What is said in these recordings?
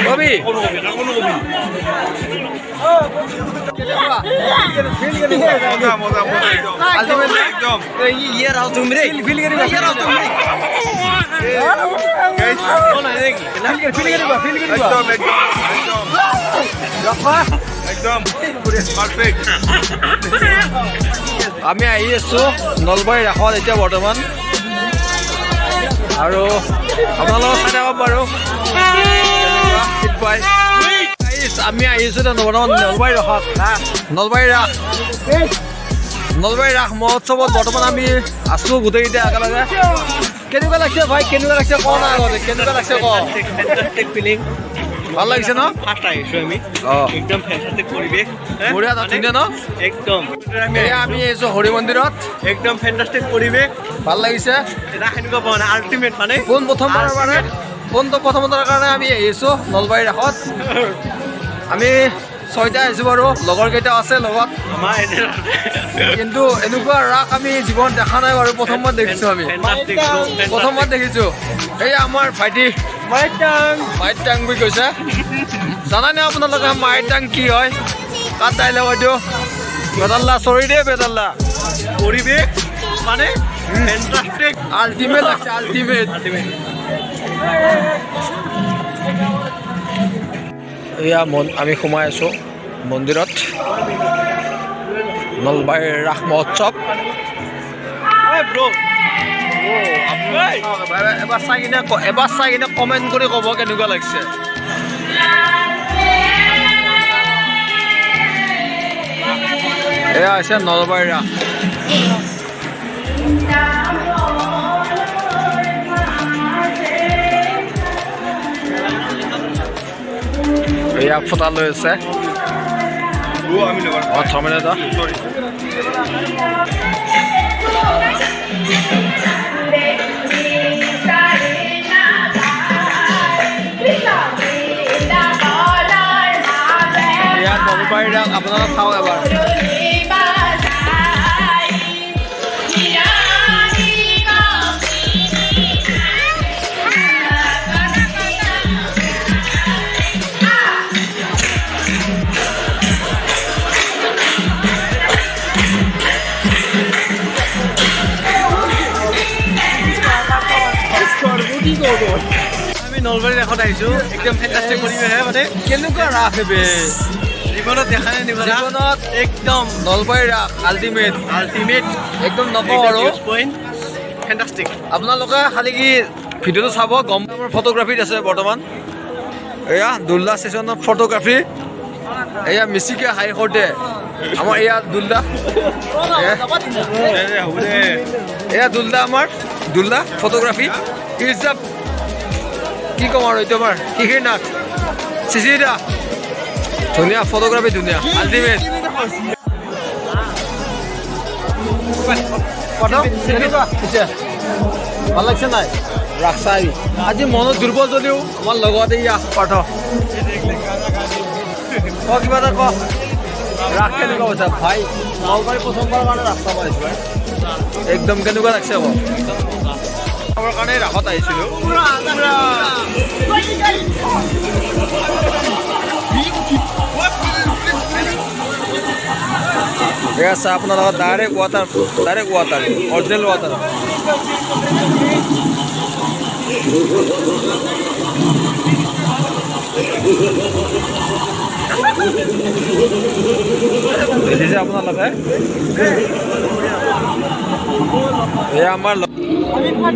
কবি আমি আহি আছো নলবাৰী ৰাসত এতিয়া বৰ্তমান আৰু আপোনালোকক চাই থাকক বাৰু আমি আহিছো বৰ্তমান নলবাৰী ৰাসত নলবাৰী ৰাস মহোৎসৱত বৰ্তমান আমি আছো গোটেইকেইটা একেলগে কেনেকুৱা লাগিছে ভাই কেনেকুৱা লাগিছে ক না আগতে কেনেকুৱা লাগিছে ক ফিলিং ভাল লাগিছে ন ফাৰ্ষ্ট আহিছো আমি একদম ফেন্টাস্টিক পৰিৱেশ বঢ়িয়া ধুনীয়া ন একদম আমি আহিছো হৰি মন্দিৰত একদম ফেন্টাস্টিক পৰিৱেশ ভাল লাগিছে ৰাস এনেকুৱা পোৱা নাই আল্টিমেট মানে প্ৰথমবাৰৰ কাৰণে আমি আহিছো নলবাৰী ৰাসত আমি 6টা আহিছো বাৰু লগৰ কেইটা আছে লগত কিন্তু এনেকুৱা ৰাস আমি জীৱন দেখা নাই বাৰু প্ৰথমবাৰ দেখিছো আমি প্ৰথমবাৰ দেখিছো এই আমাৰ ভাইটি মাইট টাং বুলি কৈছে জানানে আপোনালোকে মাইট টাং কি হয় তাত ডাইলগ হয়তো বেদাল্লা চৰি দে বেদাল্লা পৰিৱেশ মানে ফেন্টাস্টিক আল্টিমেট আছে আল্টিমেট এয়া আমি সোমাই আছো মন্দিৰত নলবাৰীৰ ৰাস মহোৎসৱ এবাৰ চাই কিনে কমেণ্ট কৰি ক'ব কেনেকুৱা লাগিছে এয়া হৈছে নলবাৰীৰ ৰাস এয়া ফুটা লৈ আছে ইয়াত নলবাৰীৰ ৰাস আপোনালোকে চাওক এবাৰ আমি নলবাৰী ৰাসত আহিছো একদম ফেন্টাস্টিক পৰিৱেশ মানে কেনেকুৱা ৰাস হে জীৱনত দেখা নাই জীৱনত একদম নলবাৰী ৰাস আল্টিমেট একদম নকওঁ আৰু ফেন্টাস্টিক আপোনালোকে খালি কি ভিডিঅ'টো চাব গম আমাৰ ফটোগ্ৰাফীত আছে বৰ্তমান এয়া দুল্লা ষ্টেচনত ফটোগ্ৰাফী এয়া মিচিকে হাই কৰোঁতে আমাৰ এয়া দুল্লা এয়া দুল্লা আমাৰ দুল্লা ফটোগ্ৰাফী কি ক'ম আৰু এইটো আমাৰ কিখিৰ নাথ চিচিদা ধুনীয়া ফটোগ্ৰাফী ধুনীয়া আল্টিমেট ভাল লাগিছে নাই ৰাস চাই আজি মনত দুৰ্বল যদিও আমাৰ লগতে ইয়া পাঠ কিবা এটা ক ৰাস কেনেকুৱা হৈছে ভাই নলবাৰী প্ৰথমবাৰৰ কাৰণে ৰাস চাব আহিছো একদম কেনেকুৱা লাগিছে আকৌ আমাৰ কাৰণে ৰাসত আহিছিলোঁ এয়া চাহ আপোনাৰ লগত ডাইৰেক্ট ৱাটাৰ অৰিজিনেল ৱাটাৰ দেখিছে আপোনালোকে এয়া আমাৰ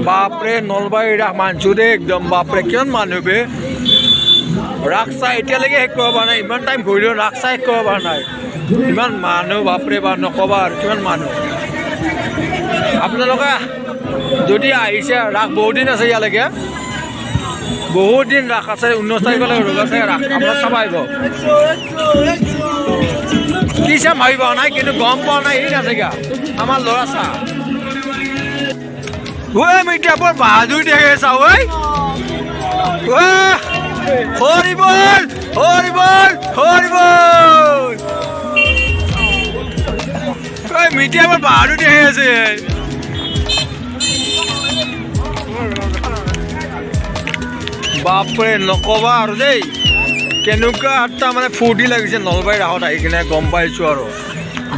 বাপৰে নলবাৰী ৰাস মানছো দেই একদম বাপৰে কিমান মানুহ বে ৰাস চাই এতিয়ালৈকে শেষ কৰিব পৰা নাই ইমান টাইম ঘূৰিলেও ৰাস চাই শেষ কৰিব পৰা নাই ইমান মানুহ বাপৰে বা নক'বা আৰু কিমান মানুহ আপোনালোকে যদি আহিছে ৰাস বহুত দিন আছে ইয়ালৈকে বহুত দিন ৰাস আছে 19 তাৰিখলৈ ৰোগ আছে ৰাস আপোনাৰ চাব আহিব কি চাম ভাবিব নাই কিন্তু গম পোৱা নাই এই নাথাকা আমাৰ ল'ৰা চা ঐ মিঠা বৰ বাহাদুৰ দেখে চাওঁ ঐ হৰি বল হৰি বল হৰি বল ঐ মিঠা বৰ বাহাদুৰ দেখে আছে বাপৰে নকবা আৰু দেই কেনেকুৱা এটা মানে ফূৰ্তি লাগিছে নলবাৰী ৰাসত আহি কিনে গম পাইছোঁ আৰু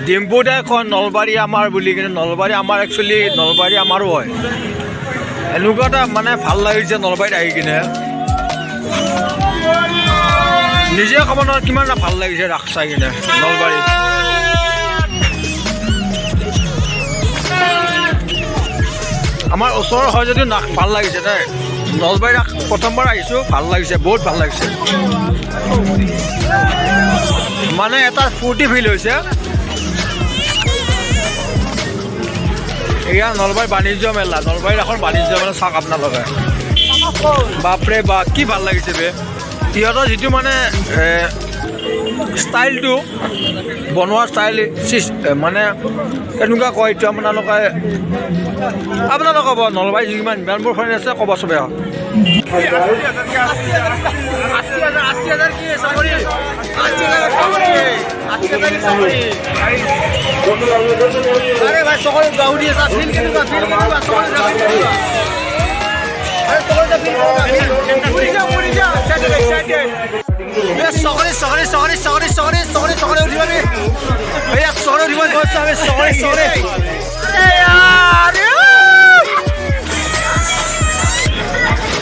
ডিম্পুদাই কয় নলবাৰী আমাৰ বুলি কিনে নলবাৰী আমাৰ একচুৱেলি নলবাৰী আমাৰো হয় এনেকুৱা এটা মানে ভাল লাগিছে নলবাৰীত আহি কিনে নিজে ক'ব নোৱাৰো কিমান এটা ভাল লাগিছে ৰাস চাই কিনে নলবাৰী আমাৰ ওচৰৰ হয় যদিও ভাল লাগিছে দেই নলবাৰী ৰাস প্ৰথমবাৰ আহিছোঁ ভাল লাগিছে বহুত ভাল লাগিছে মানে এটা ফূৰ্তি ফিল হৈছে এয়া নলবাৰী বাণিজ্য মেলা নলবাৰী ৰাসৰ বাণিজ্য মেলা চাওক আপোনালোকে বাপৰে বা কি ভাল লাগিছে বে সিহঁতৰ যিটো মানে ষ্টাইলটো বনোৱা ষ্টাইল মানে কেনেকুৱা কয় এইটো আপোনালোকে ক'ব নলবাৰী যিমানবোৰ ফ্ৰেণ্ড আছে ক'ব চবে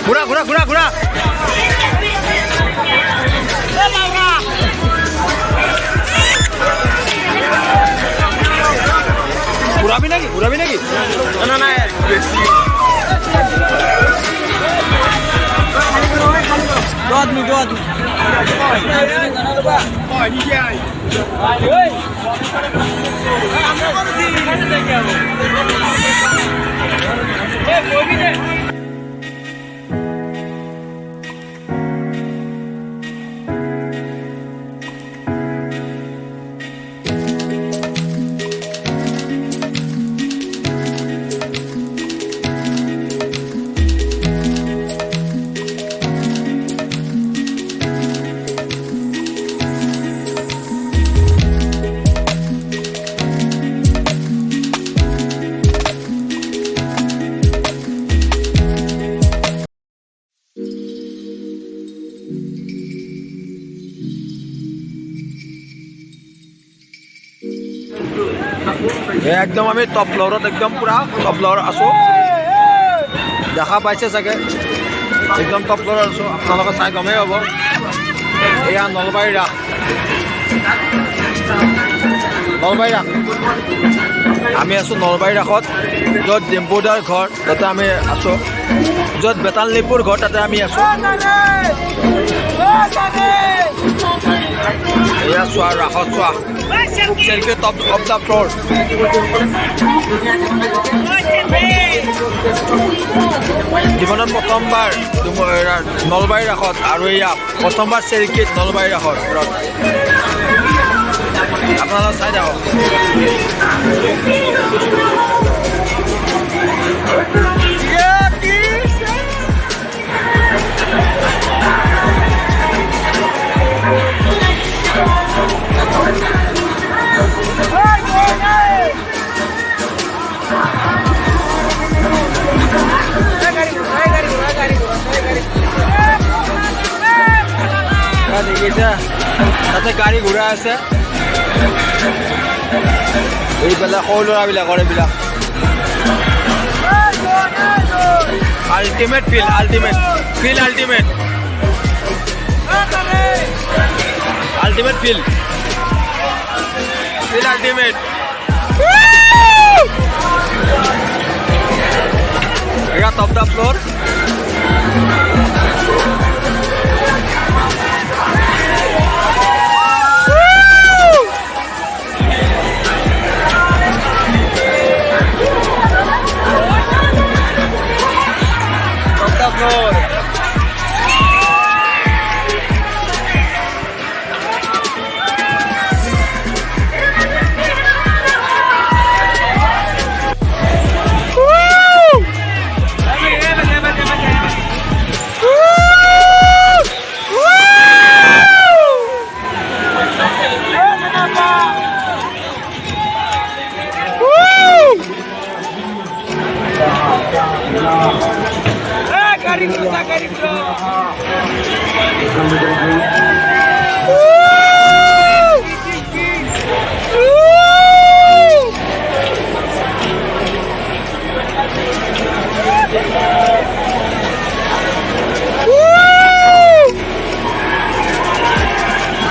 ঘূৰা ঘূৰা ঘূৰা ঘূৰা ঘূৰাবি নেকি না নাই দো আদমি একদম আমি টপ ফ্ল'ৰত একদম পুৰা টপ ফ্ল'ৰত আছোঁ দেখা পাইছে চাগে একদম টপ ফ্ল'ৰত আছোঁ আপোনালোকে চাই গমেই হ'ব এয়া নলবাৰী ৰাস আমি আছোঁ নলবাৰী ৰাসত য'ত ডিম্পুদাৰ ঘৰ তাতে আমি আছোঁ য'ত বেতালনিপুৰ ঘৰ তাতে আমি আছোঁ এয়া চোৱা ৰাসত চোৱা selfie top of the floor জীৱনত প্ৰথমবাৰ নলবাৰী ৰাসত আৰু এয়া প্ৰথমবাৰ চেলফিত নলবাৰী ৰাসত আপোনালোক চাই যাওক দেখিছে তাতে গাড়ী ঘূৰা আছে এইবিলাক সৰু ল'ৰাবিলাকৰ এইবিলাক আল্টিমেট ফিল আল্টিমেট এয়া টপ দ্য ফ্ল'ৰ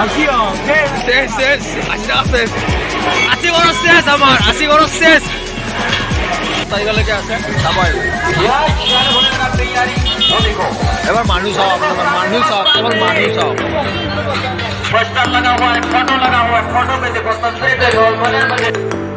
শেষ শেষ আশা শেষ 80 বছর শেষ আমার 80 বছর শেষ তারিখলৈকে আছে চাবাই এবার মানুষ চাও আপনার মানুষ চাও কেবল মানুষ চাও पोस्टर लगा हुआ है फोटो लगा हुआ है फोटो में देखो सबसे